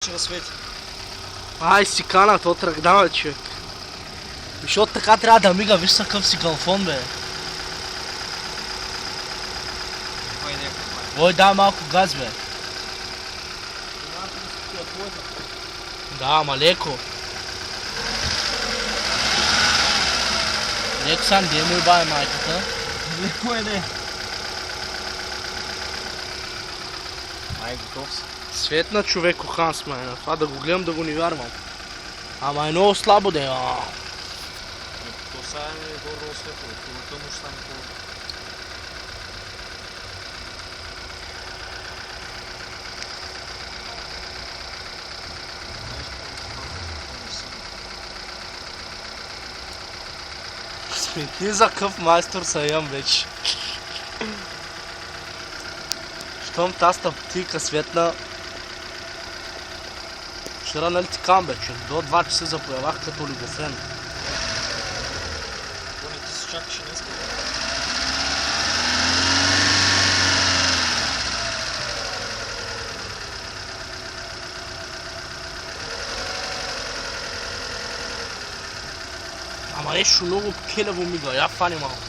Ще разсвети. Ай си канат отрък, давай човек. Защото така трябва да мига, виж са къв си галфон, бе. Ой, някакъв май. Ой, дай малко газ, бе. Да, ама леко. Леко сам, де ми бай майката. Леко е, не. Ай, готов си. Светна човеко Ханс, майна. Това да го гледам, да го не вярвам. Ама е много слабо, де. То сега е горе светло. Тълта му ще стане по... Сметни за къв майстор са ям вече. Щом тази птика светна. Вчера нали ти кам, бе, че до 2 часа запоявах като олигофрен. Поне ти си чакаше днеска. Ама нещо много келево мига, я фани малко.